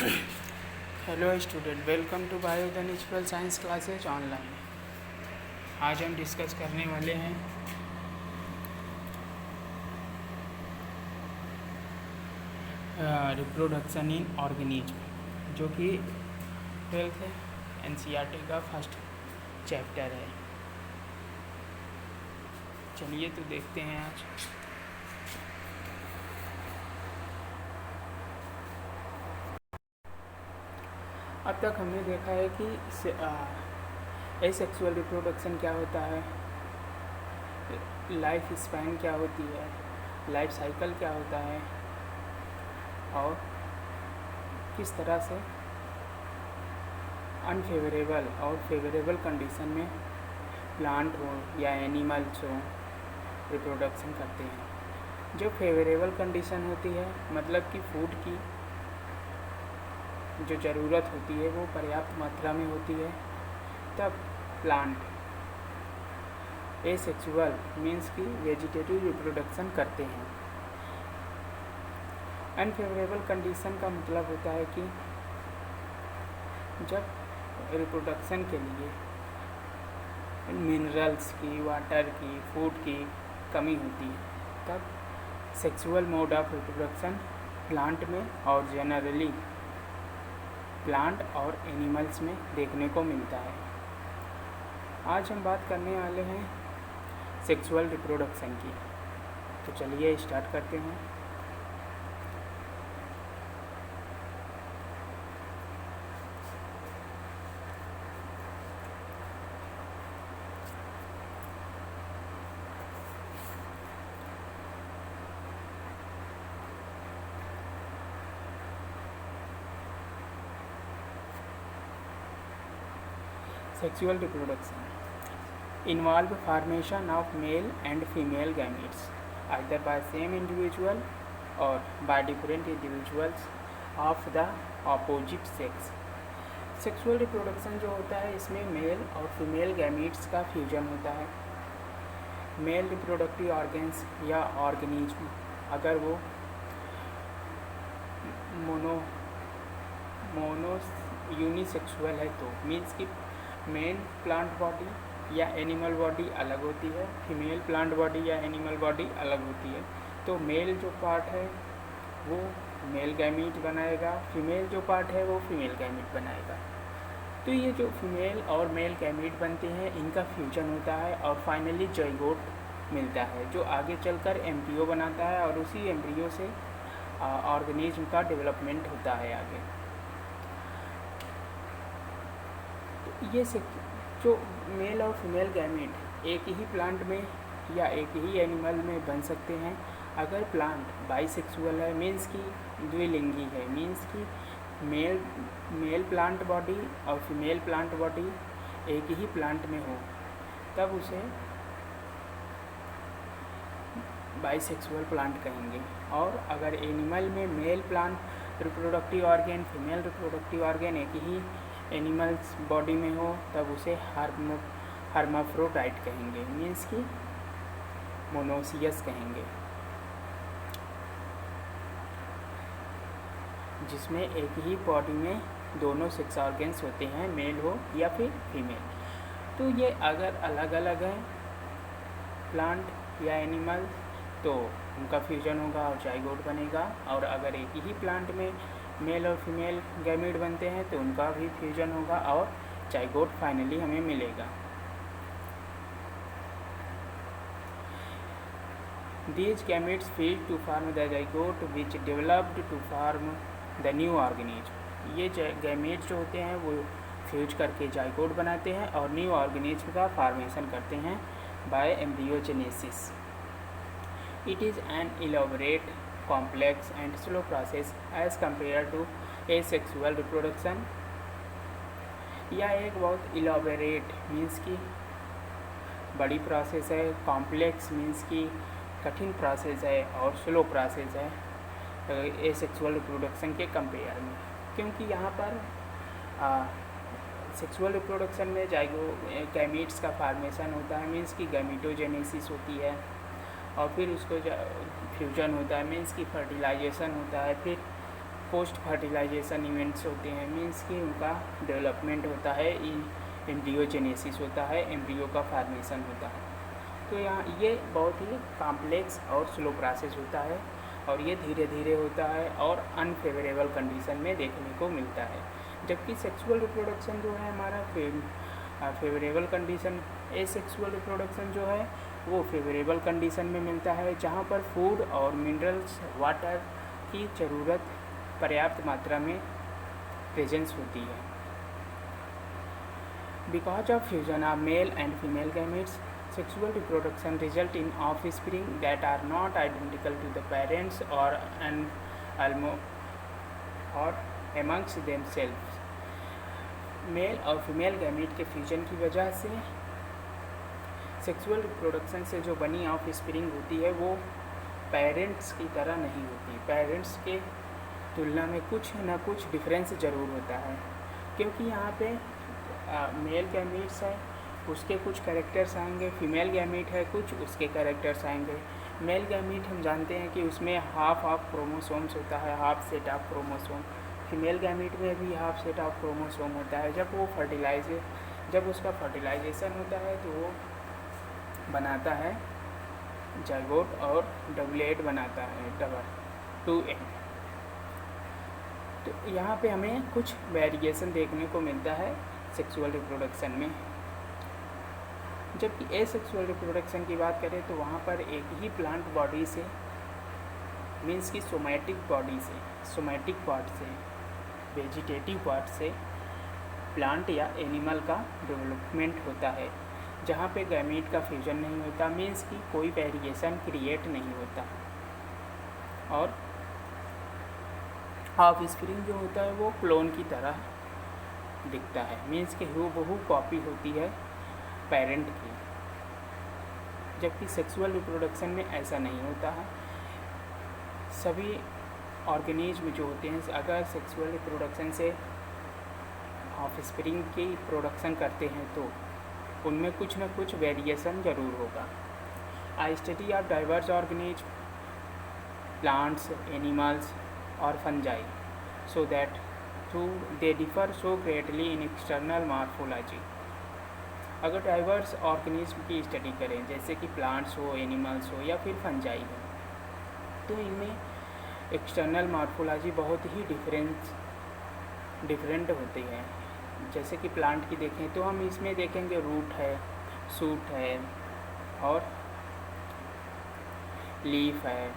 Hello student, welcome to bio the natural science classes online. आज हम discuss करने वाले हैं रिप्रोडक्शन इन ऑर्गेनिज्म, जो कि 12th है, एनसीईआरटी का फर्स्ट चैप्टर है। चलिए तो देखते हैं आज। अब तक हमने देखा है कि एसेक्सुअल रिप्रोडक्शन क्या होता है, लाइफ स्पैन क्या होती है, लाइफ साइकिल क्या होता है, और किस तरह से अनफेवरेबल और फेवरेबल कंडीशन में प्लांट हो या एनिमल्स हो रिप्रोडक्शन करते हैं। जो फेवरेबल कंडीशन होती है, मतलब कि फूड की जो ज़रूरत होती है वो पर्याप्त मात्रा में होती है, तब प्लांट एसेक्सुअल मीन्स कि वेजिटेटिव रिप्रोडक्शन करते हैं। अनफेवरेबल कंडीशन का मतलब होता है कि जब रिप्रोडक्शन के लिए मिनरल्स की, वाटर की, फूड की कमी होती है, तब sexual mode of reproduction plant में और जनरली प्लांट और एनिमल्स में देखने को मिलता है। आज हम बात करने वाले हैं सेक्सुअल रिप्रोडक्शन की, तो चलिए स्टार्ट करते हैं। Sexual reproduction involve formation of male and female gametes either by same individual or by different individuals of the opposite sex। Sexual reproduction जो होता है, इसमें मेल और फीमेल गैमीट्स का फ्यूजन होता है। मेल रिप्रोडक्टिव ऑर्गेन्स या ऑर्गेनिज्म अगर वो मोनो यूनिसेक्सुअल है तो मीन्स कि मेन प्लांट बॉडी या एनिमल बॉडी अलग होती है, फीमेल प्लांट बॉडी या एनिमल बॉडी अलग होती है। तो मेल जो पार्ट है वो मेल गैमीट बनाएगा, फीमेल जो पार्ट है वो फीमेल गैमीट बनाएगा। तो ये जो फीमेल और मेल गैमीट बनते हैं, इनका फ्यूजन होता है और फाइनली जाइगोट मिलता है, जो आगे चलकर एम्ब्रियो बनाता है और उसी एम्ब्रियो से ऑर्गेनिज्म का डेवलपमेंट होता है आगे। ये जो मेल और फीमेल गैमेट एक ही प्लांट में या एक ही एनिमल में बन सकते हैं अगर प्लांट बाइसेक्सुअल है, मीन्स कि द्विलिंगी है, मीन्स कि मेल प्लांट बॉडी और फीमेल प्लांट बॉडी एक ही प्लांट में हो, तब उसे बाइसेक्सुअल प्लांट कहेंगे। और अगर एनिमल में male plant reproductive organ, female reproductive organ एक ही एनिमल्स बॉडी में हो, तब उसे हर्माफ्रोडाइट कहेंगे, मीन्स कि मोनोसियस कहेंगे, जिसमें एक ही बॉडी में दोनों सेक्स ऑर्गेन्स होते हैं, मेल हो या फिर फीमेल। तो ये अगर अलग अलग हैं प्लांट या एनिमल तो उनका फ्यूजन होगा और जाइगोट बनेगा, और अगर एक ही प्लांट में मेल और फीमेल गैमीट बनते हैं तो उनका भी फ्यूजन होगा और जाइगोट फाइनली हमें मिलेगा। These gametes fuse to form the zygote which developed to form the new organism। ये गैमेट जो होते हैं वो फ्यूज करके जाइगोट बनाते हैं और न्यू ऑर्गेनिज्म का फॉर्मेशन करते हैं by embryogenesis. It is an elaborate, complex and slow process as compared to asexual reproduction। यह एक बहुत इलॉबरेट मीन्स की बड़ी प्रोसेस है, कॉम्प्लेक्स मीन्स की कठिन प्रोसेस है, और स्लो प्रोसेस है एसेक्सुअल रिप्रोडक्शन के कंपेयर में, क्योंकि यहाँ पर सेक्सुअल रिप्रोडक्शन में गैमीट्स का फॉर्मेशन होता है, मीन्स की गैमीटोजेनेसिस होती है, और फिर उसको फ्यूजन होता है, मीन्स की फर्टिलाइजेशन होता है, फिर पोस्ट फर्टिलाइजेशन इवेंट्स होते हैं, मीन्स कि उनका डेवलपमेंट होता है, एम्ब्रियोजेनेसिस होता है, एम्ब्रियो का फॉर्मेशन होता है। तो यहाँ ये बहुत ही कॉम्प्लेक्स और स्लो प्रोसेस होता है और ये धीरे धीरे होता है और अनफेवरेबल कंडीशन में देखने को मिलता है। जबकि सेक्सुअल रिप्रोडक्शन जो है हमारा फेवरेबल कंडीशन, एसेक्सुअल रिप्रोडक्शन जो है वो फेवरेबल कंडीशन में मिलता है, जहाँ पर फूड और मिनरल्स, वाटर की ज़रूरत पर्याप्त मात्रा में प्रेजेंस होती है। Because of fusion of male and female gametes, sexual reproduction result in offspring that are not identical to the parents or amongst themselves। Male और फीमेल गैमेट के फ्यूजन की वजह से सेक्सुअल रिप्रोडक्शन से जो बनी ऑफ स्प्रिंग होती है वो पेरेंट्स की तरह नहीं होती। पेरेंट्स के तुलना में कुछ ना कुछ डिफरेंस ज़रूर होता है, क्योंकि यहाँ पे मेल गैमेट्स है, उसके कुछ कैरेक्टर्स आएंगे, फीमेल गैमेट है, कुछ उसके कैरेक्टर्स आएंगे। मेल गैमेट हम जानते हैं कि उसमें हाफ क्रोमोसोम्स होता है, half set of chromosome. Female gamete में भी हाफ सेट ऑफ क्रोमोसोम होता है। जब उसका फर्टिलाइजेशन होता है तो वो बनाता है जाइगोट और डबलेट बनाता है, डबल 2n। तो यहाँ पे हमें कुछ वेरिएशन देखने को मिलता है सेक्सुअल रिप्रोडक्शन में। जबकि एसेक्सुअल रिप्रोडक्शन की बात करें तो वहाँ पर एक ही प्लांट बॉडी से, मीन्स की सोमैटिक बॉडी से, सोमैटिक पार्ट से, वेजिटेटिव पार्ट से प्लांट या एनिमल का डेवलपमेंट होता है, जहाँ पे गैमीट का फ्यूजन नहीं होता, मीन्स की कोई वेरिएशन क्रिएट नहीं होता। और ऑफस्प्रिंग जो होता है वो क्लोन की तरह दिखता है, मीन्स कि हूबहू कॉपी होती है पेरेंट की। जबकि सेक्सुअल रिप्रोडक्शन में ऐसा नहीं होता है। सभी ऑर्गेनिज्म जो होते हैं अगर सेक्सुअल रिप्रोडक्शन से ऑफस्प्रिंग की प्रोडक्शन करते हैं तो उनमें कुछ न कुछ वेरिएशन ज़रूर होगा। I study of diverse organism, plants, animals और fungi, so that through they differ so greatly in external morphology. अगर डाइवर्स ऑर्गेनिज्म की स्टडी करें, जैसे कि प्लांट्स हो, एनिमल्स हो या फिर फंजाई हो, तो इनमें एक्सटर्नल मॉर्फोलॉजी बहुत ही डिफरेंट होती है। जैसे कि प्लांट की देखें तो हम इसमें देखेंगे रूट है, सूट है और लीफ है,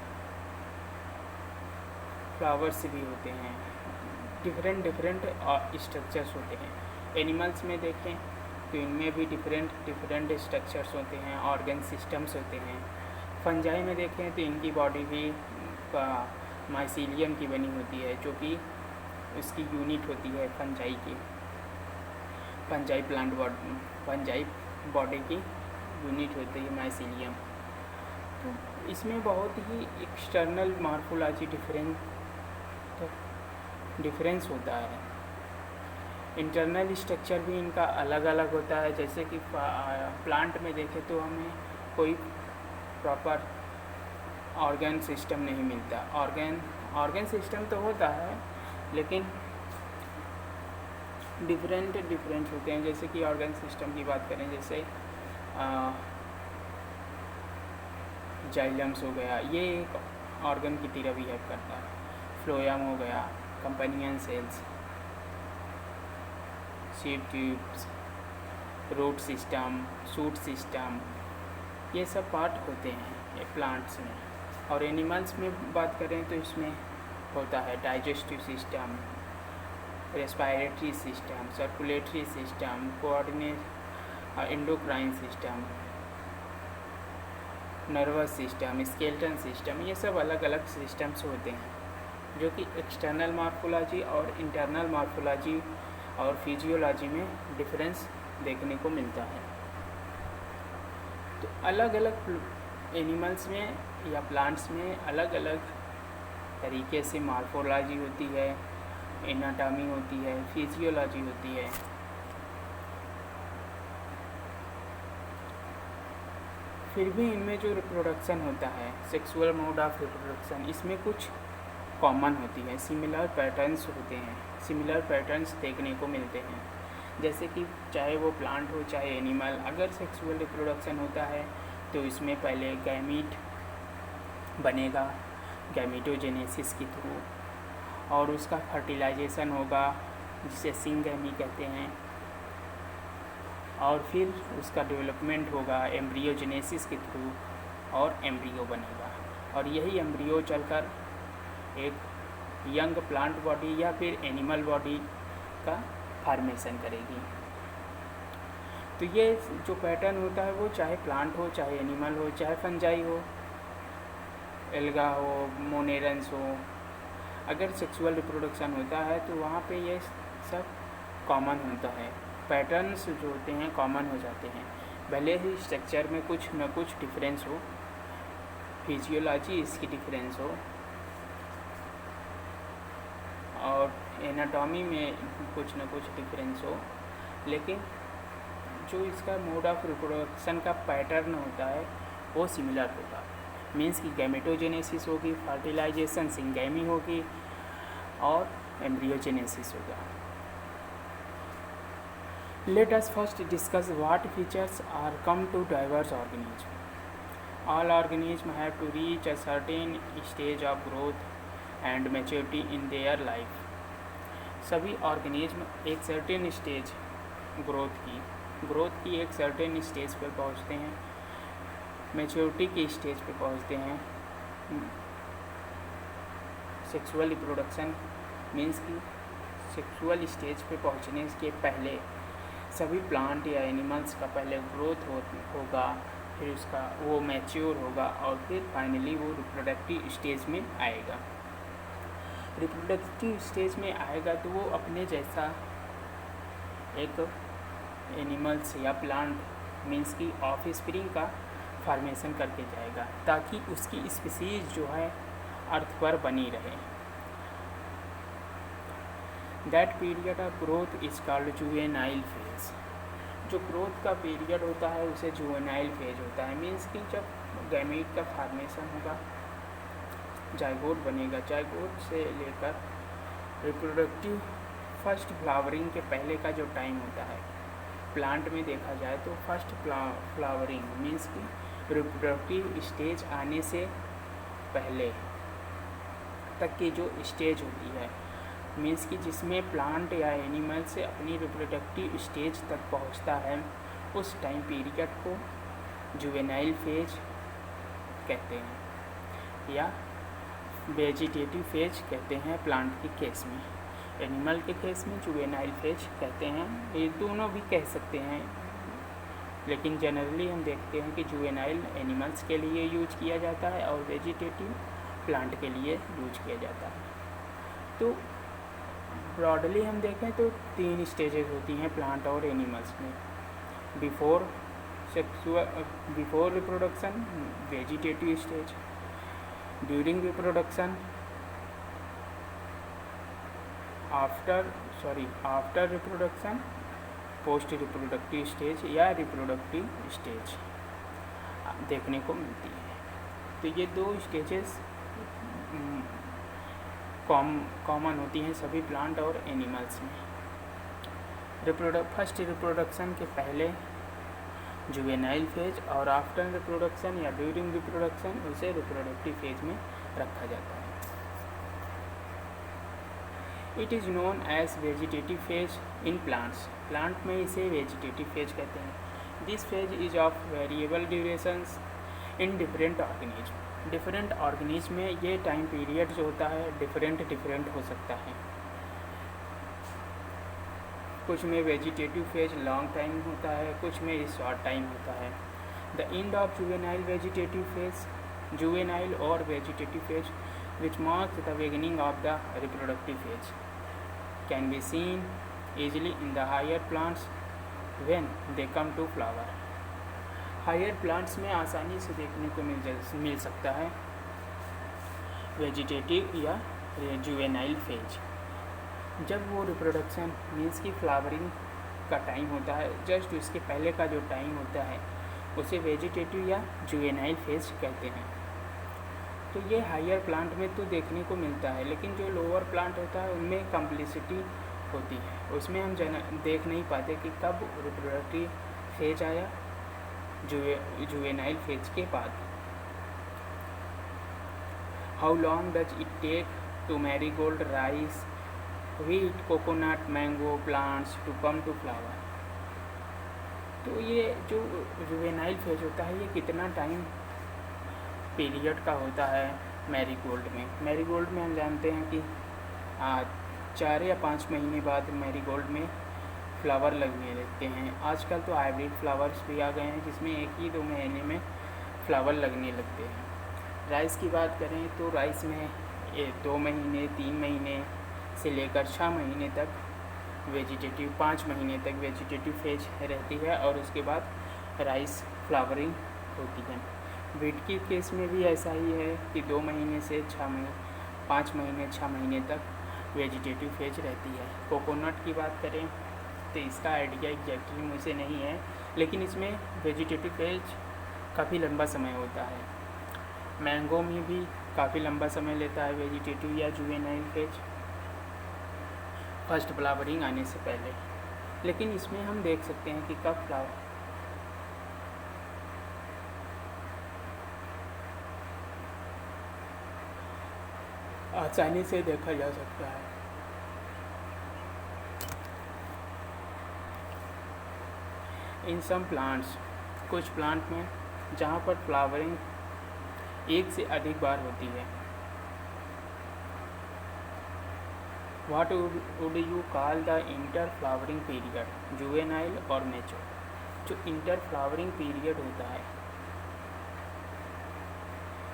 फ्लावर्स भी होते हैं, डिफरेंट स्ट्रक्चर्स होते हैं। एनिमल्स में देखें तो इनमें भी डिफरेंट स्ट्रक्चर्स होते हैं, ऑर्गन सिस्टम्स होते हैं। फंजाई में देखें तो इनकी बॉडी भी माइसीलियम की बनी होती है, जो कि उसकी यूनिट होती है फंजाई की, fungi plant body, fungi body की यूनिट होती है माइसीलियम। तो इसमें बहुत ही एक्सटर्नल मॉर्फोलॉजी डिफरेंस होता है। इंटरनल स्ट्रक्चर भी इनका अलग अलग होता है। जैसे कि प्लांट में देखें तो हमें कोई प्रॉपर ऑर्गन सिस्टम नहीं मिलता। ऑर्गन सिस्टम तो होता है लेकिन डिफरेंट होते हैं। जैसे कि ऑर्गन सिस्टम की बात करें, जैसे जाइलम्स हो गया, ये एक ऑर्गन की तरह बिहेव करता है। फ्लोएम हो गया, companion cells, sieve tubes, root system, shoot system, ये सब पार्ट होते हैं ये प्लांट्स में। और एनिमल्स में बात करें तो इसमें होता है digestive system, respiratory system, circulatory system, coordinate, endocrine system, nervous system, skeleton system, ये सब अलग अलग सिस्टम्स होते हैं जो कि एक्सटर्नल मॉर्फोलॉजी और इंटरनल मॉर्फोलॉजी और फिजियोलॉजी में डिफरेंस देखने को मिलता है। तो अलग अलग एनिमल्स में या प्लांट्स में अलग अलग तरीके से मॉर्फोलॉजी होती है, एनाटॉमी होती है, फिजियोलॉजी होती है। फिर भी इनमें जो रिप्रोडक्शन होता है, सेक्सुअल मोड ऑफ रिप्रोडक्शन, इसमें कुछ कॉमन होती है, सिमिलर पैटर्न्स होते हैं, सिमिलर पैटर्न्स देखने को मिलते हैं। जैसे कि चाहे वो प्लांट हो चाहे एनिमल, अगर सेक्सुअल रिप्रोडक्शन होता है तो इसमें पहले गैमीट बनेगा गैमीटोजेनेसिस के थ्रू, और उसका फर्टिलाइजेशन होगा जिसे सिंगैमी कहते हैं, और फिर उसका डेवलपमेंट होगा एम्ब्रियोजेनेसिस के थ्रू और एम्ब्रियो बनेगा, और यही एम्ब्रियो चलकर एक यंग प्लांट बॉडी या फिर एनिमल बॉडी का फॉर्मेशन करेगी। तो ये जो पैटर्न होता है वो चाहे प्लांट हो चाहे एनिमल हो चाहे फंजाई हो, एल्गा हो, मोनेरन्स हो, अगर सेक्सुअल रिप्रोडक्शन होता है तो वहाँ पे ये सब कॉमन होता है, पैटर्न्स जो होते हैं कॉमन हो जाते हैं। भले ही स्ट्रक्चर में कुछ न कुछ डिफरेंस हो, फिजियोलॉजी इसकी डिफरेंस हो और एनाटॉमी में कुछ न कुछ डिफरेंस हो, लेकिन जो इसका मोड ऑफ रिप्रोडक्शन का पैटर्न होता है वो सिमिलर होगा। मीन्स कि गैमेटोजेनेसिस होगी, फर्टिलाइजेशन सिंगैमी होगी और एम्ब्रियोजेनेसिस होगा। Let us first discuss what features are come to diverse organism. All organism have to reach a certain stage of growth and maturity in their life. सभी organism एक certain stage growth की एक certain stage पर पहुंचते हैं, maturity की stage पे पहुंचते हैं। सेक्सुअल रिप्रोडक्शन मीन्स कि सेक्सुअल स्टेज पे पहुंचने के पहले सभी प्लांट या एनिमल्स का पहले ग्रोथ होगा, फिर उसका वो मैच्योर होगा और फिर फाइनली वो रिप्रोडक्टिव स्टेज में आएगा। रिप्रोडक्टिव स्टेज में आएगा तो वो अपने जैसा एक एनिमल्स या प्लांट मीन्स की ऑफ स्प्रिंग का फॉर्मेशन करके जाएगा ताकि उसकी स्पीसीज जो है अर्थ पर बनी रहे। That period of growth is called juvenile phase. जो ग्रोथ का पीरियड होता है उसे जुवेनाइल फेज होता है। मीन्स कि जब गैमीट का फॉर्मेशन होगा, जाइगोट बनेगा, जाइगोट से लेकर रिप्रोडक्टिव फर्स्ट फ्लावरिंग के पहले का जो टाइम होता है, प्लांट में देखा जाए तो फर्स्ट फ्लावरिंग मीन्स कि रिप्रोडक्टिव स्टेज आने से पहले तक की जो स्टेज होती है, मीन्स कि जिसमें प्लांट या एनिमल से अपनी रिप्रोडक्टिव स्टेज तक पहुंचता है, उस टाइम पीरियड को जुवेनाइल फेज कहते हैं या वेजिटेटिव फेज कहते हैं प्लांट के केस में। एनिमल के केस में जुवेनाइल फेज कहते हैं। ये दोनों भी कह सकते हैं, लेकिन जनरली हम देखते हैं कि जुवेनाइल एनिमल्स के लिए यूज किया जाता है और वेजिटेटिव प्लांट के लिए यूज किया जाता है। तो ब्रॉडली हम देखें तो 3 स्टेजेस होती हैं प्लांट और एनिमल्स में। Before reproduction vegetative stage, during reproduction, after reproduction, post reproductive stage या रिप्रोडक्टिव स्टेज देखने को मिलती है। तो ये 2 स्टेजेस कॉमन होती हैं सभी प्लांट और एनिमल्स में। फर्स्ट रिप्रोडक्शन के पहले जुवेनाइल फेज और आफ्टर रिप्रोडक्शन या ड्यूरिंग रिप्रोडक्शन उसे रिप्रोडक्टिव फेज में रखा जाता है। It is known as vegetative phase in plants. Plant में इसे वेजिटेटिव फेज कहते हैं। This phase is of variable durations in different organism. Different organism में ये टाइम पीरियड जो होता है डिफरेंट हो सकता है। कुछ में वेजिटेटिव फेज लॉन्ग टाइम होता है, कुछ में शॉर्ट टाइम होता है। The end of juvenile vegetative phase, juvenile और vegetative phase which marks the beginning of the reproductive phase can be seen easily in the higher plants when they come to flower. Higher plants में आसानी से देखने को मिल सकता है vegetative या juvenile phase. जब वो रिप्रोडक्शन मीन्स की फ्लावरिंग का टाइम होता है, जस्ट उसके पहले का जो टाइम होता है उसे वेजिटेटिव या जुवेनाइल फेज कहते हैं। तो ये हायर प्लांट में तो देखने को मिलता है, लेकिन जो लोअर प्लांट होता है उनमें कम्प्लिसिटी होती है, उसमें हम देख नहीं पाते कि कब रिप्रोडक्टिव फेज आया जुवेनाइल फेज के बाद। How long does it take to marigold, rice, wheat, coconut, mango plants to come to flower. तो ये जो जुवेनाइल फेज होता है ये कितना टाइम पीरियड का होता है मैरीगोल्ड में। मैरीगोल्ड में हम जानते हैं कि 4 या 5 महीने बाद मैरीगोल्ड में फ्लावर लगने लगते हैं। आजकल तो हाइब्रिड फ्लावर्स भी आ गए हैं जिसमें 1 ही 2 महीने में फ्लावर लगने लगते हैं। राइस की बात करें तो राइस में 2 महीने 3 महीने से लेकर 6 महीने तक वेजिटेटिव, 5 महीने तक वेजिटेटिव फेज रहती है और उसके बाद राइस फ्लावरिंग होती है। व्हीट की केस में भी ऐसा ही है कि 2 महीने से 5 महीने 6 महीने तक वेजिटेटिव फेज रहती है। कोकोनट की बात करें तो इसका आइडिया एग्जैक्टली मुझे नहीं है, लेकिन इसमें वेजिटेटिव फेज काफ़ी लंबा समय होता है। मैंगो में भी काफ़ी लंबा समय लेता है वेजिटेटिव या जुवेनाइल फेज फर्स्ट फ्लावरिंग आने से पहले, लेकिन इसमें हम देख सकते हैं कि कब फ्लावर आसानी से देखा जा सकता है। इन सम प्लांट्स, कुछ प्लांट में जहाँ पर फ्लावरिंग 1 से अधिक बार होती है। What would you call the inter flowering period, juvenile और मैच्योर? जो इंटर फ्लावरिंग पीरियड होता है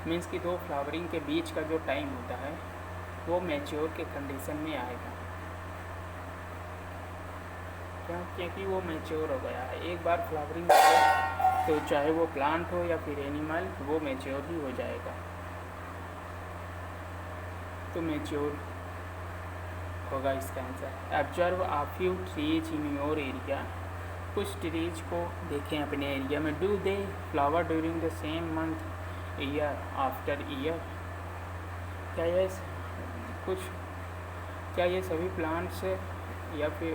मीन्स कि 2 फ्लावरिंग के बीच का जो टाइम होता है वो मैच्योर के कंडीशन में आएगा। क्यों? क्योंकि वो मैच्योर हो गया है। एक बार फ्लावरिंग हो तो चाहे वो प्लांट हो या फिर एनिमल, वो मैच्योर ही हो जाएगा। तो मैच्योर होगा इसका answer. Observe a few trees in your area, कुछ ट्रीज को देखें अपने एरिया में। Do they flower during the same month, year after year? क्या ये सभी प्लांट्स या फिर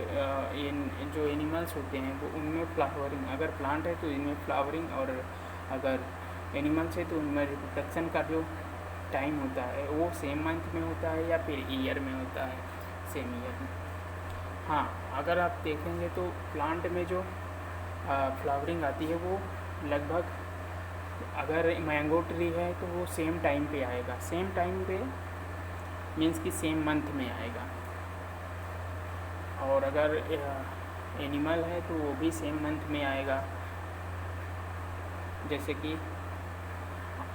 जो एनिमल्स होते हैं वो उनमें फ्लावरिंग, अगर प्लांट है तो इनमें फ्लावरिंग और अगर एनिमल्स है तो उनमें रिप्रोडक्शन का जो टाइम होता है वो सेम मंथ में होता है या फिर ईयर में होता है, सेम ईयर में। हाँ, अगर आप देखेंगे तो प्लांट में जो फ्लावरिंग आती है वो लगभग, अगर मैंगो ट्री है तो वो सेम टाइम पे आएगा। सेम टाइम पे मीन्स कि सेम मंथ में आएगा। और अगर एनिमल है तो वो भी सेम मंथ में आएगा। जैसे कि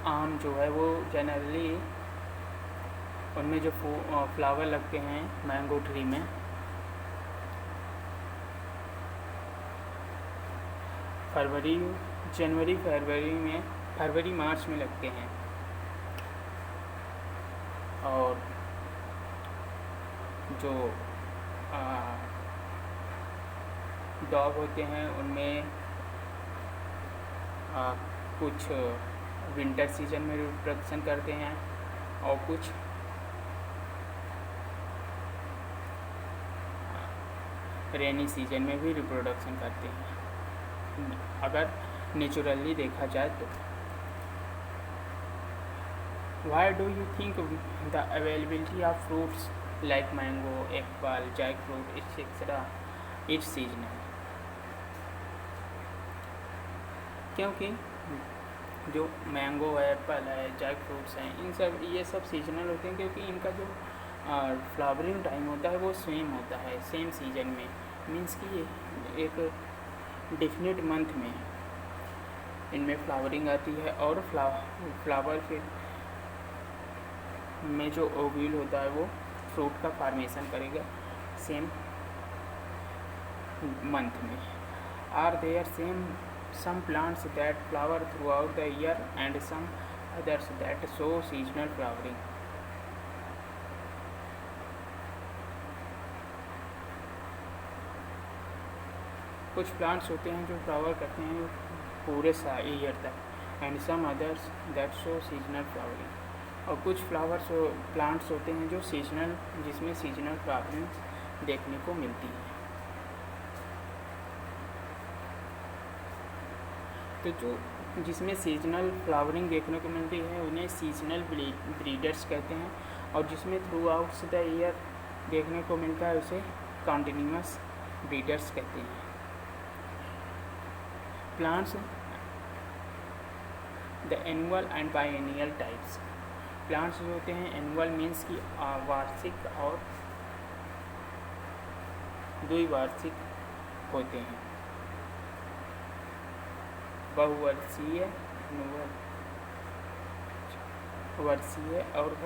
आम जो है वो जनरली उनमें जो फ्लावर लगते हैं मैंगो ट्री में फरवरी मार्च में लगते हैं। और जो डॉग होते हैं उनमें कुछ विंटर सीजन में रिप्रोडक्शन करते हैं और कुछ रेनी सीजन में भी रिप्रोडक्शन करते हैं, अगर नेचुरली देखा जाए तो। Why do you think the availability of fruits like mango, apple, jackfruit, etc. is seasonal? क्योंकि जो मैंगो है, एप्पल है, जैक फ्रूट्स हैं, ये सब सीजनल होते हैं क्योंकि इनका जो फ्लावरिंग टाइम होता है वो सेम होता है, सेम सीजन में। मीन्स कि ये एक डिफिनिट मंथ में इनमें फ्लावरिंग आती है और फ्लावर फिर में जो ओव्यूल होता है वो फ्रूट का फार्मेशन करेगा सेम मंथ में। Are there some plants that flower throughout the year and some others that show seasonal flowering? कुछ प्लांट्स होते हैं जो फ्लावर करते हैं पूरे ईयर तक, and some others that show seasonal flowering. और कुछ फ्लावर्स प्लांट्स होते हैं जो सीजनल, जिसमें सीजनल फ्लावरिंग देखने को मिलती है। तो जो जिसमें सीजनल फ्लावरिंग देखने को मिलती है उन्हें सीजनल ब्रीडर्स कहते हैं, और जिसमें थ्रू आउट द ईयर देखने को मिलता है उसे कॉन्टिन्यूस ब्रीडर्स कहते हैं। Plants the annual and biennial types. Plants जो होते हैं एनुअल मीन्स की वार्षिक और द्विवार्षिक होते हैं। बहुवर्षीय, वर्षीय और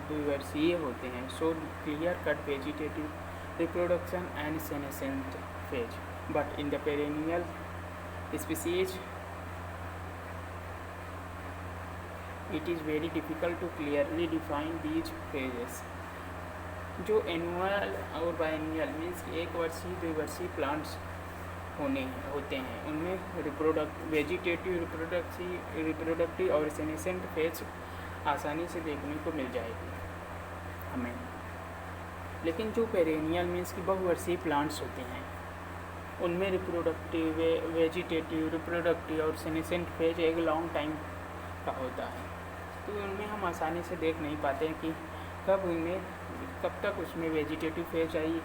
द्विवर्षीय होते हैं। So clear cut vegetative reproduction and senescent phase, but in the perennial species it is very difficult to clearly define these phases। जो एनुअल और बाइएनियल मीन्स एक वर्षीय द्विवर्षीय प्लांट्स होते हैं उनमें वेजिटेटिव रिप्रोडक्टिव और सेनेसेंट फेज आसानी से देखने को मिल जाएगी हमें। लेकिन जो पेरेनियल मीन्स की बहुवर्षीय प्लांट्स होते हैं उनमें रिप्रोडक्टिव, वेजिटेटिव, रिप्रोडक्टिव और सेनेसेंट फेज एक लॉन्ग टाइम का होता है। तो उनमें हम आसानी से देख नहीं पाते हैं कि कब तक उसमें वेजिटेटिव फेज आई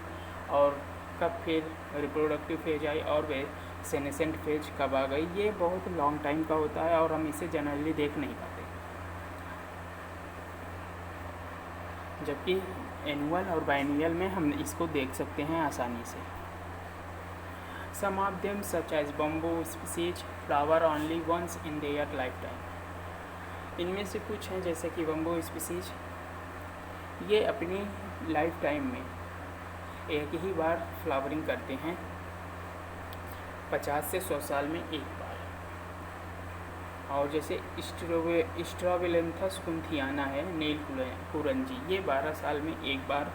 और कब फिर रिप्रोडक्टिव फेज आई और वे सेनेसेंट फेज कब आ गई। ये बहुत लॉन्ग टाइम का होता है और हम इसे जनरली देख नहीं पाते। जबकि एनुअल और बाइएनियल में हम इसको देख सकते हैं आसानी से। Some of them such as bamboo species flower only once in their life time. इनमें से कुछ हैं जैसे कि बम्बू स्पीसीज, ये अपनी लाइफ टाइम में एक ही बार फ्लावरिंग करते हैं, 50 से 100 साल में एक बार। और जैसे स्ट्रॉबिलेंथस कुंथियाना है, नील कुरंजी, ये 12 साल में एक बार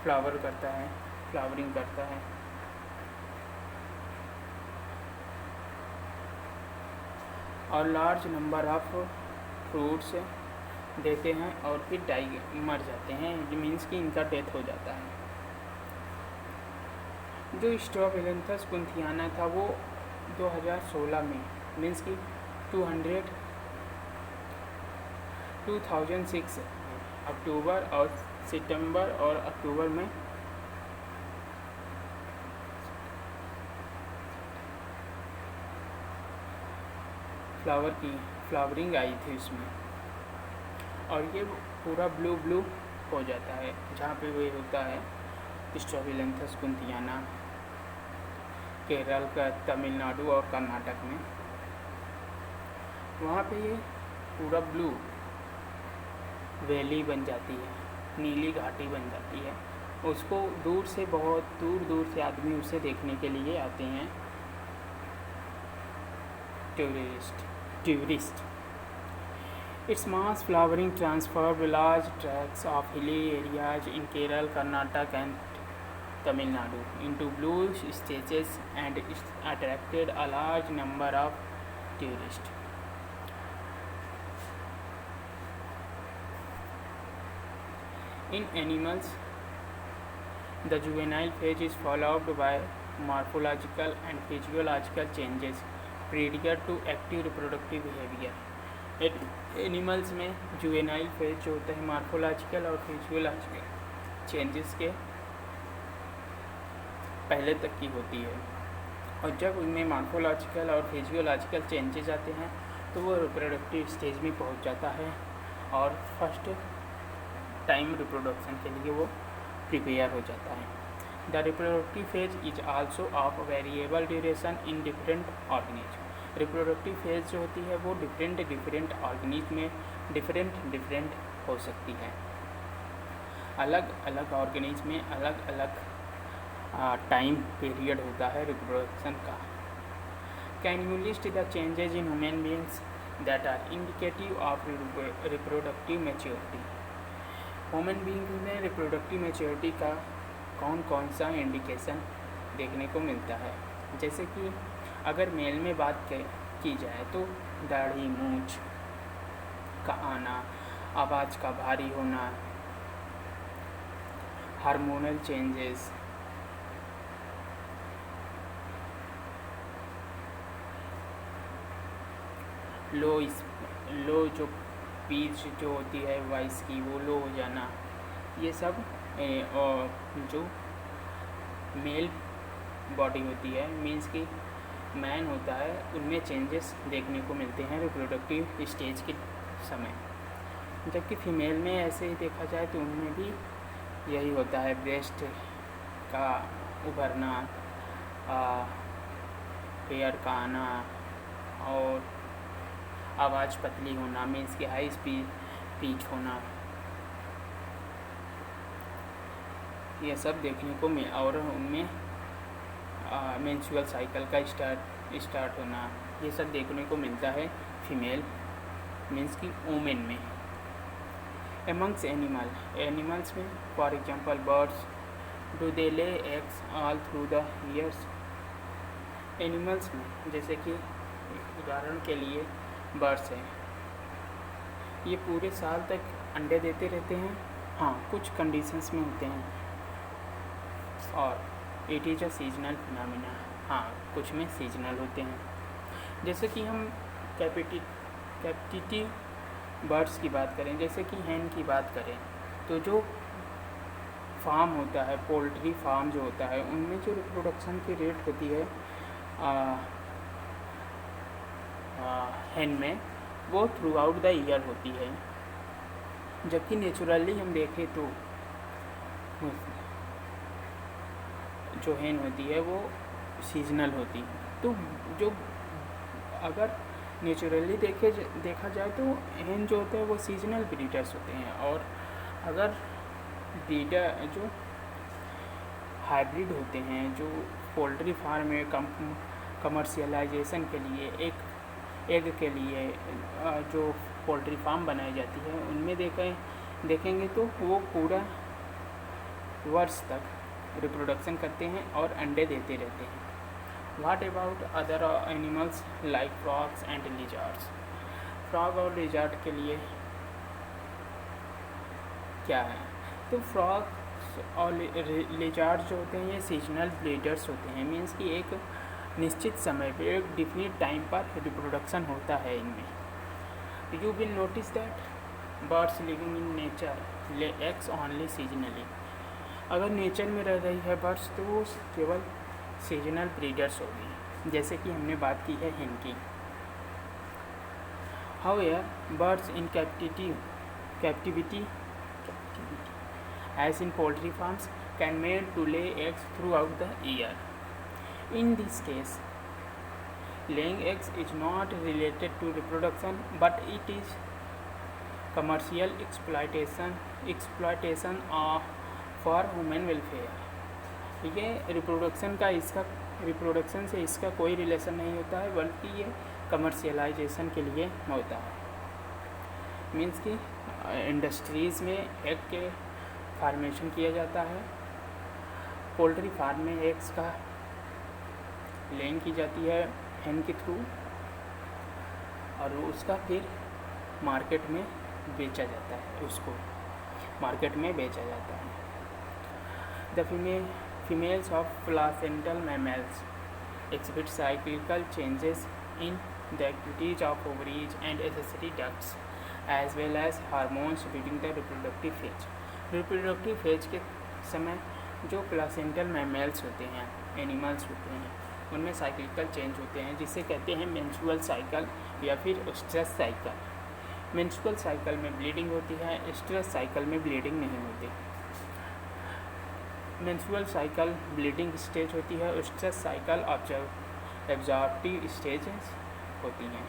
फ्लावरिंग करता है। और लार्ज नंबर ऑफ फ्रूट्स देते हैं और फिर मर जाते हैं, मीन्स कि इनका डेथ हो जाता है। जो स्ट्रॉबिलेंथस कुंथियाना था वो 2016 में मीन्स कि 2006 अक्टूबर और सितंबर और अक्टूबर में फ्लावरिंग आई थी उसमें, और ये पूरा ब्लू हो जाता है जहाँ पे वो होता है स्ट्रॉबिलेंथस कुंथियाना, केरल का, तमिलनाडु और कर्नाटक में। वहाँ पे ये पूरा ब्लू वैली बन जाती है, नीली घाटी बन जाती है। उसको दूर से, बहुत दूर से आदमी उसे देखने के लिए आते हैं, tourist. Its mass flowering transformed large tracts of hilly areas in Kerala, Karnataka and Tamil Nadu into blue stages and attracted a large number of tourists. In animals, the juvenile phase is followed by morphological and physiological changes prior to active reproductive behavior. Animals में juvenile phase जो होता है morphological और physiological changes के पहले तक की होती है, और जब उनमें मॉर्फोलॉजिकल और फिजियोलॉजिकल चेंजेस आते हैं तो वो रिप्रोडक्टिव स्टेज में पहुंच जाता है और फर्स्ट टाइम रिप्रोडक्शन के लिए वो प्रिपेयर हो जाता है। The reproductive phase is also of variable duration in different organism. Reproductive phase जो होती है वो डिफरेंट ऑर्गेनिज्म में डिफरेंट हो सकती है। अलग अलग ऑर्गेनिज्म में अलग अलग टाइम पीरियड होता है रिप्रोडक्शन का। Can you list the changes in human beings that are indicative of reproductive maturity. Human being में रिप्रोडक्टिव मैच्योरिटी का कौन कौन सा इंडिकेशन देखने को मिलता है। जैसे कि अगर मेल में बात की जाए तो दाढ़ी मूंछ का आना, आवाज़ का भारी होना, हार्मोनल चेंजेस, लो जो पिच जो होती है वॉइस की वो लो हो जाना, ये सब और जो मेल बॉडी होती है मीन्स कि मैन होता है, उनमें चेंजेस देखने को मिलते हैं रिप्रोडक्टिव स्टेज के समय। जबकि फीमेल में ऐसे ही देखा जाए तो उनमें भी यही होता है, ब्रेस्ट का उभरना, हेयर का आना और आवाज़ पतली होना मीन्स कि हाई स्पीड पीच होना, ये सब देखने को मिल और उनमें मेंस्ट्रुअल साइकिल का स्टार्ट होना, ये सब देखने को मिलता है फीमेल मीन्स की वुमेन में। एमंग्स एनिमल्स में for example birds, do they lay eggs all through the years. Animals में जैसे कि उदाहरण के लिए बर्ड्स हैं, ये पूरे साल तक अंडे देते रहते हैं, हाँ कुछ कंडीशंस में होते हैं, और it is a seasonal phenomena, हाँ कुछ में सीजनल होते हैं। जैसे कि हम कैपिटिव बर्ड्स की बात करें, जैसे कि हैन की बात करें, तो जो फार्म होता है, पोल्ट्री फार्म जो होता है, उनमें जो रिप्रोडक्शन की रेट होती है हैन में, वो थ्रू आउट द ईयर होती है। जबकि नेचुरली हम देखें तो जो हैन होती है वो सीजनल होती है। तो जो अगर नेचुरली देखा जाए तो हैन जो होते हैं वो सीजनल ब्रीडर्स होते हैं, और अगर ब्रीडर जो हाइब्रिड होते हैं, जो पोल्ट्री फार्म में कमर्शियलाइजेशन के लिए एग के लिए जो पोल्ट्री फार्म बनाई जाती है, उनमें देखेंगे तो वो पूरा वर्ष तक रिप्रोडक्शन करते हैं और अंडे देते रहते हैं। What about other animals like frogs and lizards. Frog और लिजार्ड के लिए क्या है, तो फ्रॉग्स और लिजार्ड जो होते हैं ये सीजनल ब्रीडर्स होते हैं, मीन्स कि एक निश्चित समय पे, एक डिफिनिट टाइम पर रिप्रोडक्शन होता है इनमें। You will notice that birds living in nature lay eggs only seasonally. अगर नेचर में रह रही है बर्ड्स तो वो केवल सीजनल ब्रीडर्स होगी, जैसे कि हमने बात की है hen की। However birds in captivity as in poultry farms can made to lay eggs throughout the year. In this case, laying eggs is not related to reproduction, but it is commercial exploitation for human welfare. ये reproduction से इसका कोई relation नहीं होता है, बल्कि ये commercialisation के लिए होता है। मीन्स कि इंडस्ट्रीज़ में एग के फार्मेशन किया जाता है, पोल्ट्री फार्म में एग्स का लेइंग की जाती है hen के थ्रू, और उसका फिर मार्केट में बेचा जाता है, उसको मार्केट में बेचा जाता है। The females of placental mammals exhibit cyclical changes in the activities of ovaries and accessory ducts as well as hormones during the reproductive phase. Reproductive phase के समय जो प्लासेंटल मैमल्स होते हैं, एनिमल्स होते हैं, उनमें साइक्लिकल चेंज होते हैं, जिसे कहते हैं मेंस्ट्रुअल साइकिल या फिर स्ट्रेस साइकिल। मेंस्ट्रुअल साइकिल में ब्लीडिंग होती है, स्ट्रेस साइकिल में ब्लीडिंग नहीं होती। मेंस्ट्रुअल साइकिल ब्लीडिंग स्टेज होती है, स्ट्रेस साइकिल एब्जॉर्प्टिव स्टेजेस होती हैं।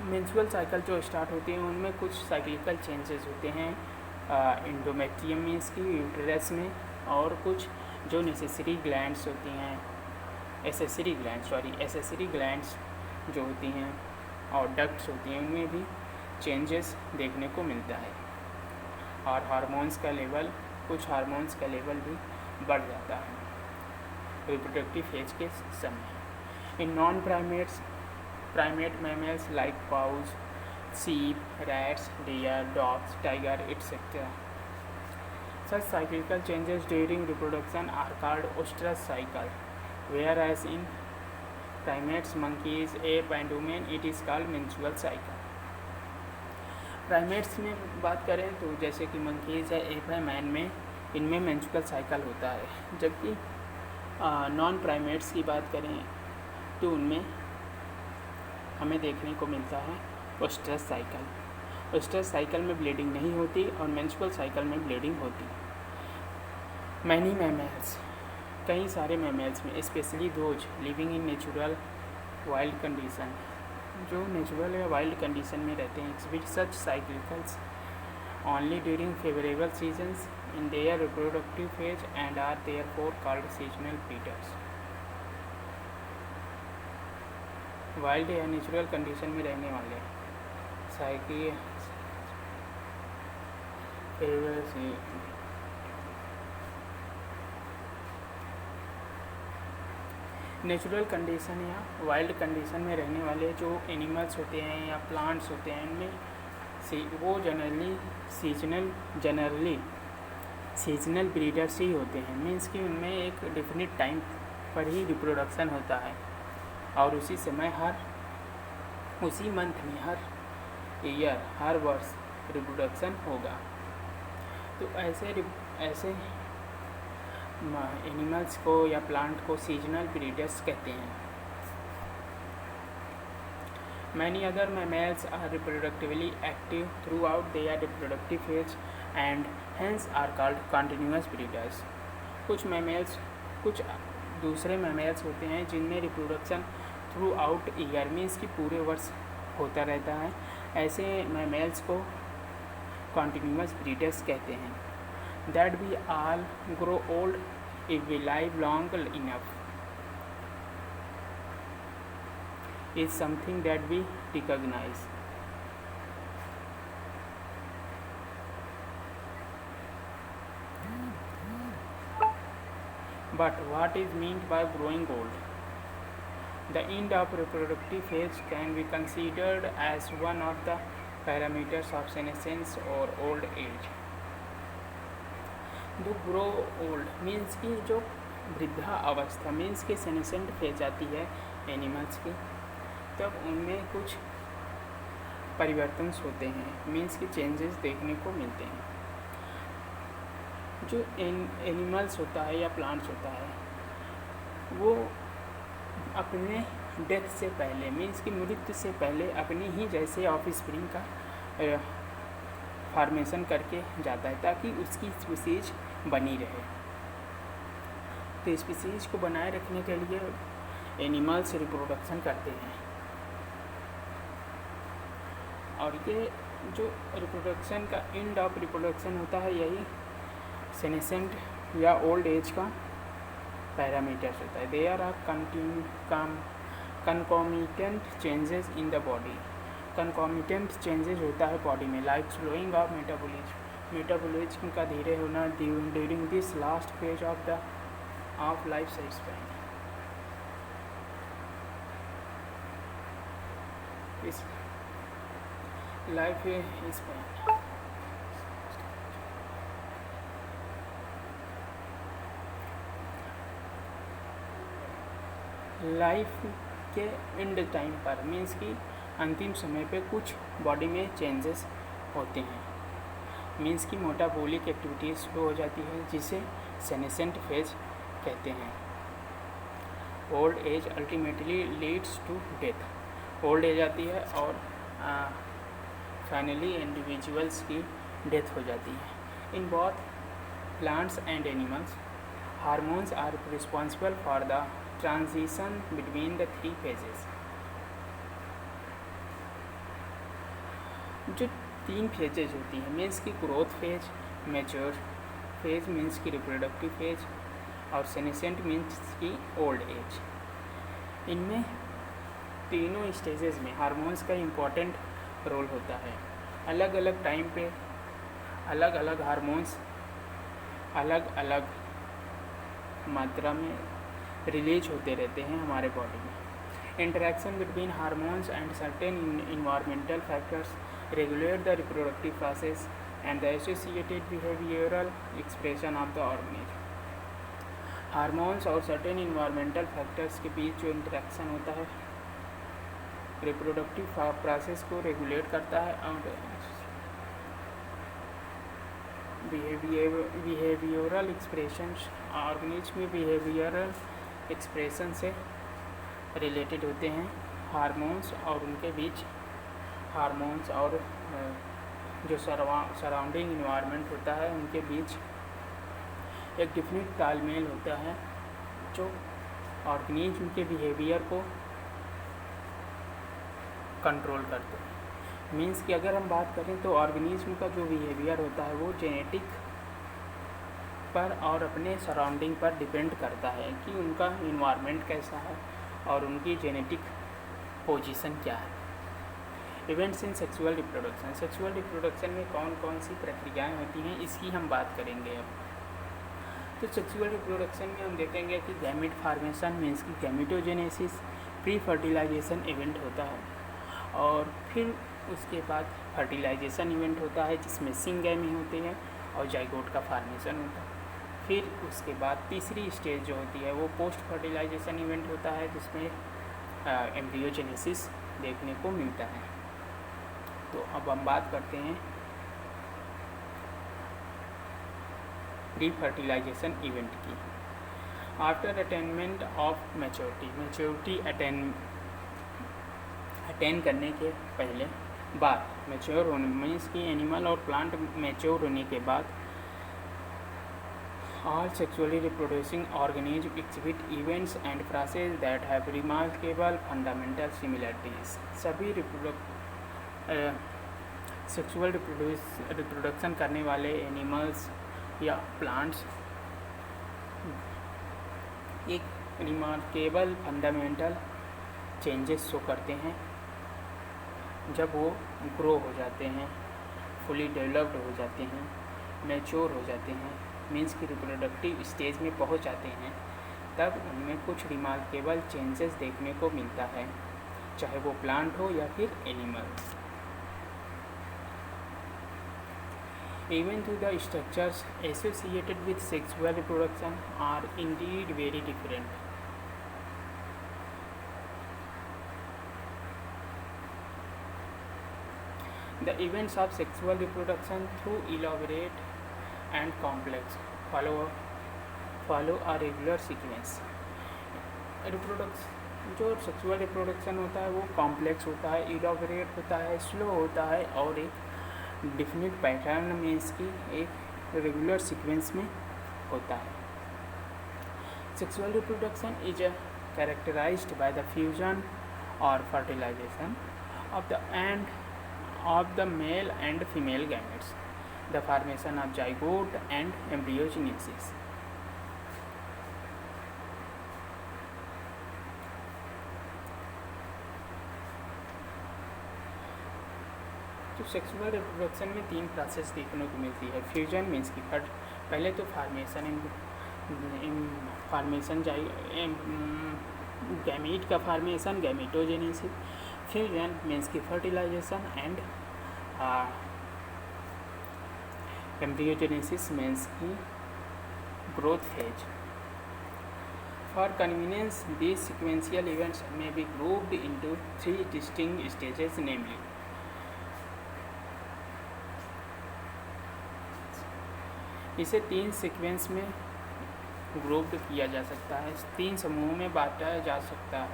मेंस्ट्रुअल साइकिल जो स्टार्ट होती है उनमें कुछ साइक्लिकल चेंजेस होते हैं इंडोमेट्रियम मीन्स की यूट्रस में, और कुछ जो नेसेसरी ग्लैंड्स होती हैं, एसेसरी ग्लैंड्स जो होती हैं और डक्ट्स होती हैं, उनमें भी चेंजेस देखने को मिलता है। और कुछ हार्मोन्स का लेवल भी बढ़ जाता है रिप्रोडक्टिव फेज के समय। In non primate mammals like cows, sheep, rats, deer, dogs, tiger, etc. Such cyclical changes during reproduction are called oestrus cycle, whereas in primates, monkeys, ape and human it is called menstrual cycle. Primates में बात करें तो जैसे कि monkeys है, app है, man में इनमें मेंस्ट्रुअल साइकिल होता है, जबकि नॉन प्राइमेट्स की बात करें तो उनमें हमें देखने को मिलता है ओएस्ट्रस साइकिल। ओएस्ट्रस साइकिल में ब्लीडिंग नहीं होती और मेंस्ट्रुअल साइकिल में ब्लीडिंग होती। मैनी मैमल्स, कई सारे मैमल्स में, specially those living in natural wild condition, जो नेचुरल या वाइल्ड कंडीशन में रहते हैं, exhibit such साइक्लिकल्स only during favorable seasons in their reproductive phase and are therefore called seasonal predators. Wild या नेचुरल कंडीशन में रहने वाले नेचुरल कंडीशन या वाइल्ड कंडीशन में रहने वाले जो एनिमल्स होते हैं या प्लांट्स होते हैं, इनमें वो जनरली सीजनल ब्रीडर्स ही होते हैं। मीन्स कि उनमें एक डिफिनिट टाइम पर ही रिप्रोडक्शन होता है और उसी समय उसी मंथ में हर ईयर हर वर्ष रिप्रोडक्शन होगा। तो ऐसे एनिमल्स को या प्लांट को सीजनल ब्रीडर्स कहते हैं। Many other mammals are reproductively active throughout their reproductive phase and hence are called continuous breeders. कुछ दूसरे मैमल्स होते हैं जिनमें reproduction through out year means की पूरे वर्ष होता रहता है। ऐसे मैमल्स को कॉन्टिन्यूस ब्रीडर्स कहते हैं। That we all grow old if we live long enough is something that we recognize. But what is meant by growing old? The end of reproductive phase can be considered as one of the parameters of senescence or old age. To grow old means कि जो वृद्धा अवस्था means कि senescent phase आती है animals की, तब उनमें कुछ परिवर्तन होते हैं, मीन्स कि चेंजेस देखने को मिलते हैं। जो एनिमल्स होता है या प्लांट्स होता है वो अपने डेथ से पहले मीन्स कि मृत्यु से पहले अपनी ही जैसे ऑफ स्प्रिंग का फॉर्मेशन करके जाता है ताकि उसकी स्पीसीज बनी रहे। तो स्पीसीज को बनाए रखने के लिए एनिमल्स रिप्रोडक्शन करते हैं और ये जो रिप्रोडक्शन का एंड ऑफ रिप्रोडक्शन होता है यही सेनेसेंट या ओल्ड एज का पैरामीटर्स होता है। There are concomitant changes in the body. Concomitant changes होता है बॉडी में लाइक स्लोइंग ऑफ मेटाबॉलिज्म का धीरे होना during this last phase of life span. इस लाइफ स्पैन लाइफ के एंड टाइम पर मीन्स कि अंतिम समय पे कुछ बॉडी में चेंजेस होते हैं, मीन्स कि मेटाबॉलिक एक्टिविटीज़ स्लो हो जाती है जिसे सेनेसेंट फेज कहते हैं। Old age ultimately leads to death. Old age आती है और फाइनली इंडिविजुअल्स की डेथ हो जाती है। In both plants and animals hormones are responsible for the transition between the three phases. जो तीन फेजेज होती हैं मीन्स की growth phase, mature phase means की रिप्रोडक्टिव फेज और सेनेसेंट मीन्स की ओल्ड एज। इनमें तीनों स्टेजेस में हार्मोन्स का इम्पॉर्टेंट रोल होता है। अलग अलग टाइम पे अलग अलग हार्मोन्स अलग अलग मात्रा में रिलीज होते रहते हैं हमारे बॉडी में। Interaction between hormones and certain environmental factors regulate the reproductive process and the associated behavioral expression of the organism. Hormones और सर्टेन इन्वायरमेंटल फैक्टर्स के बीच जो इंटरेक्शन होता है रिप्रोडक्टिव प्रोसेस को रेगुलेट करता है और बिहेवियरल एक्सप्रेशंस ऑर्गेनिज्म में बिहेवियरल एक्सप्रेशन से रिलेटेड होते हैं। हार्मोन्स और उनके बीच हार्मोन्स और जो सराउंडिंग इन्वायरमेंट होता है उनके बीच एक डिफिनिट तालमेल होता है जो ऑर्गेनिज्म के बिहेवियर को कंट्रोल करते हैं। मीन्स कि अगर हम बात करें तो ऑर्गेनिज्म का जो बिहेवियर होता है वो जेनेटिक पर और अपने सराउंडिंग पर डिपेंड करता है कि उनका इन्वायरमेंट कैसा है और उनकी जेनेटिक पोजीशन क्या है। इवेंट्स इन सेक्सुअल रिप्रोडक्शन में कौन कौन सी प्रक्रियाएं होती हैं इसकी हम बात करेंगे अब। तो सेक्सुअल रिप्रोडक्शन में हम देखेंगे कि गैमेट फार्मेशन मीन्स की गैमेटोजेनेसिस प्री फर्टिलाइजेशन इवेंट होता है और फिर उसके बाद फर्टिलाइजेशन इवेंट होता है जिसमें सिंगैमी होती है और जाइगोट का फार्मेशन होता है। फिर उसके बाद तीसरी स्टेज जो होती है वो पोस्ट फर्टिलाइजेशन इवेंट होता है जिसमें एम्ब्रियोजेनेसिस देखने को मिलता है। तो अब हम बात करते हैं प्री फर्टिलाइजेशन इवेंट की। After attainment of maturity attain करने के पहले बाद मैच्योर होने मीन्स की एनिमल और प्लांट मैच्योर होने के बाद all sexually reproducing organisms exhibit events and processes that have remarkable fundamental similarities। सभी सेक्सुअल रिप्रोडक्शन करने वाले एनिमल्स या प्लांट्स एक रिमार्केबल फंडामेंटल चेंजेस शो करते हैं जब वो ग्रो हो जाते हैं, फुली डेवलप्ड हो जाते हैं, मैच्योर हो जाते हैं, मीन्स की रिप्रोडक्टिव स्टेज में पहुंच जाते हैं, तब उनमें कुछ रिमार्केबल चेंजेस देखने को मिलता है, चाहे वो प्लांट हो या फिर animal. Even though the structures associated with sexual reproduction are indeed very different, the events of sexual reproduction through elaborate and complex follow a regular sequence। जो सेक्सुअल रिप्रोडक्शन होता है वो कॉम्प्लेक्स होता है, इलाबोरेट होता है, स्लो होता है और एक डिफिनिट पैटर्न में इसकी एक रेगुलर सीक्वेंस में होता है। Sexual reproduction is characterized by the fusion और fertilization of the male and female gametes, the formation of zygote and embryogenesis। तो सेक्सुअल रिप्रोडक्शन में तीन प्रोसेस देखने को मिलती है। फ्यूजन मीन्स की पहले तो फार्मेशन गैमीट का फार्मेशन गैमेटोजेनेसिस, फ्यूजन मीन्स की फर्टिलाइजेशन एंड एम्ब्रियोजेनेसिस मीन्स की growth phase. For convenience these sequential events may be grouped into 3 distinct stages, namely इसे 3 सीक्वेंस में ग्रुप्ड किया जा सकता है, 3 समूहों में बांटा जा सकता है।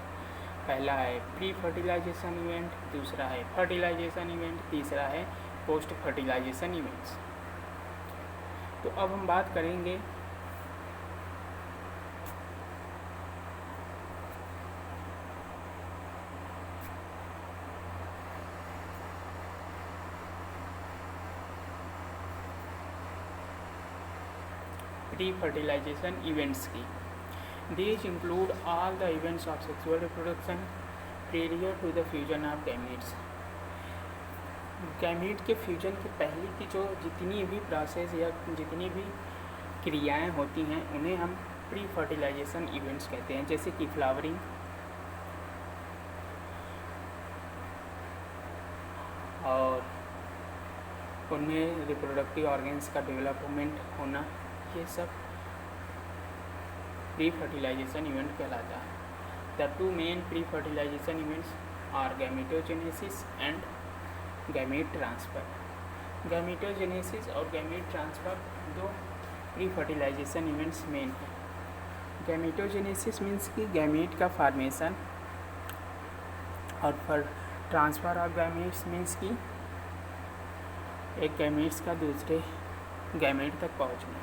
पहला है प्री फर्टिलाइजेशन इवेंट, दूसरा है फर्टिलाइजेशन इवेंट, तीसरा है पोस्ट फर्टिलाइजेशन इवेंट्स। तो अब हम बात करेंगे प्री फर्टिलाइजेशन इवेंट्स की। These include all the events of sexual reproduction prior to the fusion of gametes। Gamete के फ्यूजन के पहले की जो जितनी भी प्रोसेस या जितनी भी क्रियाएं होती हैं उन्हें हम प्री फर्टिलाइजेशन इवेंट्स कहते हैं, जैसे कि फ्लावरिंग, उनमें रिप्रोडक्टिव ऑर्गन्स का डेवलपमेंट होना, ये सब प्री फर्टिलाइजेशन इवेंट कहलाता है। The two main pre fertilization events are gametogenesis and gamete transfer. Gametogenesis और गैमेट ट्रांसफ़र दो प्री फर्टिलाइजेशन इवेंट्स मेन हैं। गैमेटोजेनेसिस मीन्स कि गैमेट का फॉर्मेशन, और ट्रांसफ़र ऑफ गैमेट्स मीन्स कि एक गैमेट्स का दूसरे गैमेट तक पहुंचना।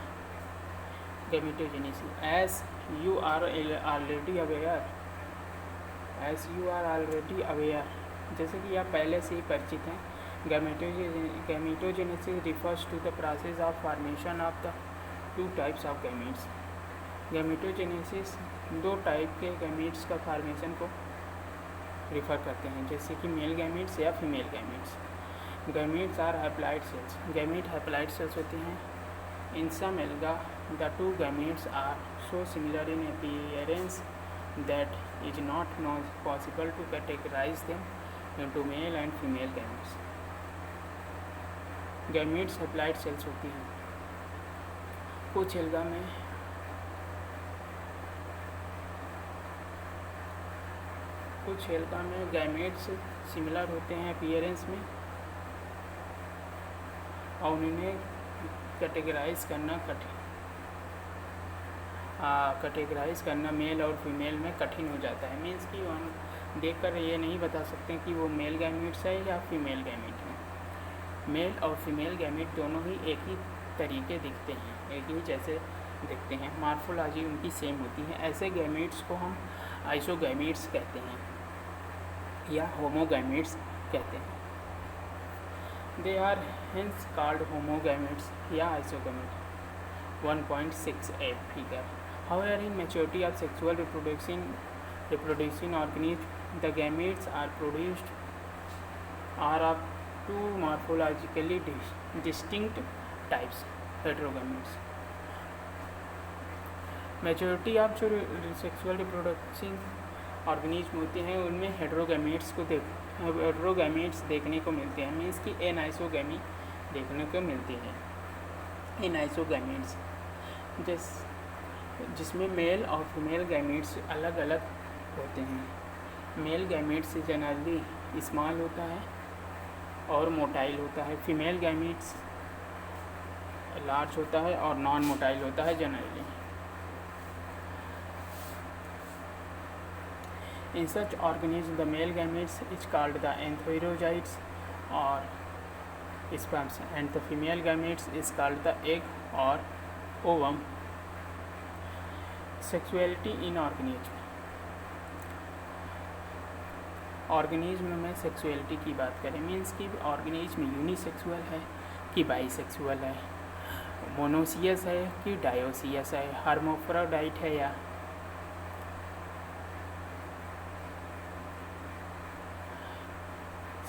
Gametogenesis as you are already aware, जैसे कि आप पहले से ही परिचित हैं, gametogenesis refers to the process of formation of the two types of gametes. Gametogenesis दो टाइप के गैमेट्स का फॉर्मेशन को रिफ़र करते हैं, जैसे कि मेल गैमेट्स या female gametes. Gametes are haploid cells. Gamete haploid cells होते हैं। In some alga the two gametes are so similar in appearance that is not possible to categorise them into male and female gametes. Gametes haploid cells होती हैं। कुछ alga में gametes similar होते हैं appearance में, और उन्हें कैटेगराइज करना मेल और फीमेल में कठिन हो जाता है। मीन्स कि हम देखकर ये नहीं बता सकते कि वो मेल गैमेट्स है या फीमेल गैमेट है। मेल और फीमेल गैमेट दोनों ही एक ही तरीके दिखते हैं, एक ही जैसे दिखते हैं, मार्फोलॉजी उनकी सेम होती है। ऐसे गैमेट्स को हम आइसोगैमेट्स कहते हैं या होमोगैमेट्स कहते हैं। दे आर हेंस कॉल्ड होमोगैमेट्स या आइसोगैमेट। 1.6a figure. However, in maturity of sexual reproducing organism, the gametes are produced are of two morphologically distinct types, heterogametes. Maturity of जो सेक्सुअल रिप्रोडक्टिंग ऑर्गेनिज्म होते हैं उनमें हेटेरोगैमेट्स देखने को मिलते हैं। मीन्स कि एनाइसोगैमी देखने को मिलती है। एनाइसोगैमेट्स जिसमें मेल और फीमेल गैमेट्स अलग अलग होते हैं। मेल गैमेट्स जनरली स्मॉल होता है और मोटाइल होता है। फीमेल गैमेट्स लार्ज होता है और नॉन मोटाइल होता है generally. In such organisms, the male gametes is called the anthrozoites or sperms, and the female gametes is called the egg or ovum. Sexuality in organism. Organism में sexuality की बात करें, means कि organism unisexual है कि bisexual है, monoecious है कि डायोसियस है, हर्माफ्रोडाइट है या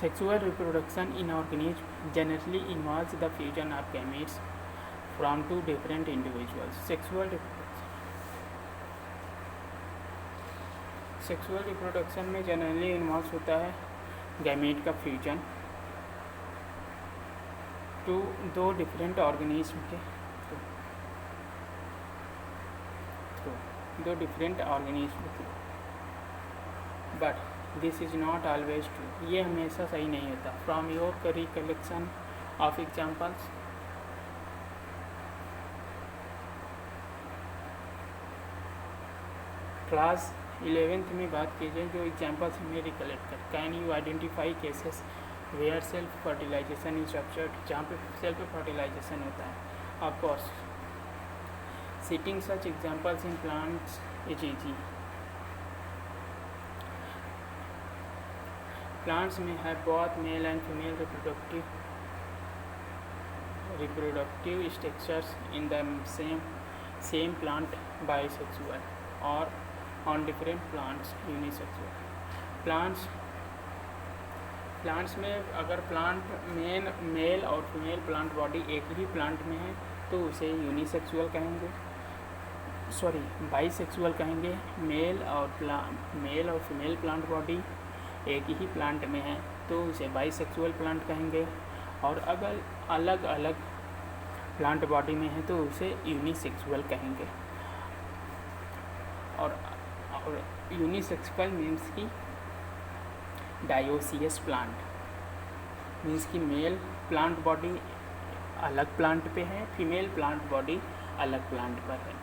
sexual reproduction in organism generally involves the fusion of gametes from two different individuals. Sexual reproduction में जनरली इन्वॉल्व होता है गैमेट का फ्यूजन दो डिफरेंट ऑर्गेनिज्म के through, but this is not always true. ये हमेशा सही नहीं होता। From your recollection of examples, class 11th में बात कीजिए जो एग्जाम्पल्स हमें रिकलेक्ट कर। Can you identify cases where self fertilization is observed, जहाँ पे सेल्फ फर्टिलाइजेशन होता है। Of course citing such examples in plants is easy. Plants में है both male and female reproductive structures in the same plant bisexual or on different plants unisexual. Plants में अगर plant mail और female plant body एक ही plant में है तो उसे यूनिसेक्सुअल कहेंगे, बाईसेक्सुअल कहेंगे। मेल और फीमेल प्लांट बॉडी एक ही प्लांट में है तो उसे बाईसेक्सुअल प्लांट कहेंगे। और अगर अलग अलग प्लांट बॉडी में है तो उसे यूनिसेक्सुअल कहेंगे। और यूनिसेक्सुअल मीन्स की डायोसियस प्लांट मीन्स की मेल प्लांट बॉडी अलग प्लांट पे है, फीमेल प्लांट बॉडी अलग प्लांट पर है।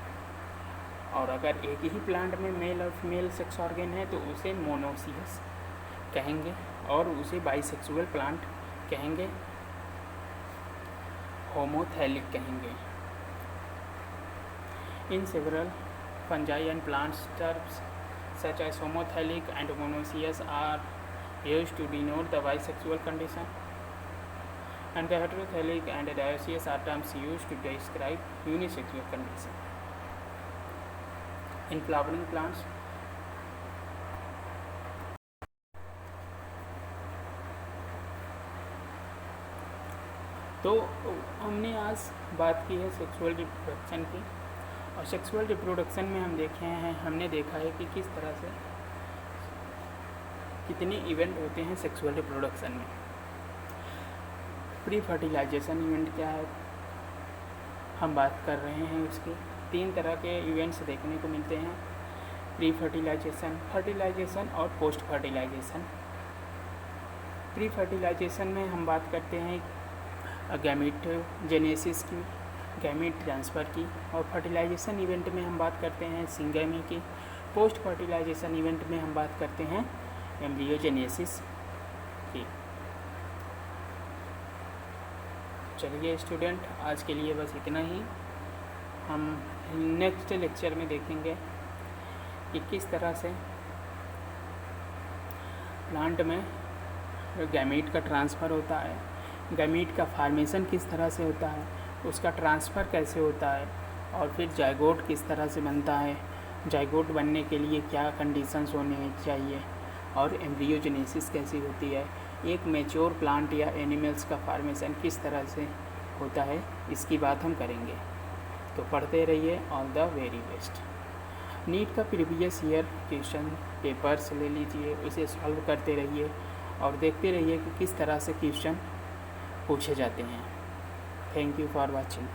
और अगर एक ही प्लांट में मेल और फीमेल सेक्स ऑर्गन है तो उसे मोनोसियस कहेंगे और उसे बाइसेक्सुअल प्लांट कहेंगे, होमोथैलिक कहेंगे। In several fungi and plants terms such as homothelic and monoecious are used to denote the bisexual condition, and the heterothelic and dioecious are terms used to describe unisexual condition. In flowering plants, तो हमने आज बात की है sexual reproduction की, और sexual reproduction में हमने देखा है कि किस तरह से कितने इवेंट होते हैं सेक्सुअल रिप्रोडक्शन में। प्री फर्टिलाइजेशन इवेंट क्या है, हम बात कर रहे हैं उसके 3 तरह के इवेंट्स देखने को मिलते हैं, प्री फर्टिलाइजेशन, फर्टिलाइजेशन और पोस्ट फर्टिलाइजेशन। प्री फर्टिलाइजेशन में हम बात करते हैं गैमीट जेनेसिस की, गैमीट ट्रांसफ़र की, और फर्टिलाइजेशन इवेंट में हम बात करते हैं सिंगेमी की। पोस्ट फर्टिलाइजेशन इवेंट में हम बात करते हैं एम्ब्रियोजेनेसिस की। चलिए स्टूडेंट, आज के लिए बस इतना ही। हम नेक्स्ट लेक्चर में देखेंगे कि किस तरह से प्लांट में गैमीट का ट्रांसफ़र होता है, गैमीट का फार्मेशन किस तरह से होता है, उसका ट्रांसफ़र कैसे होता है, और फिर जाइगोट किस तरह से बनता है, जाइगोट बनने के लिए क्या कंडीशंस होने चाहिए, और एम्ब्रियोजेनेसिस कैसी होती है, एक मैच्योर प्लांट या एनिमल्स का फार्मेशन किस तरह से होता है, इसकी बात हम करेंगे। तो पढ़ते रहिए। All the very best. NEET का प्रीवियस ईयर क्वेश्चन पेपर्स ले लीजिए, उसे सॉल्व करते रहिए और देखते रहिए कि किस तरह से क्वेश्चन पूछे जाते हैं। Thank you for watching.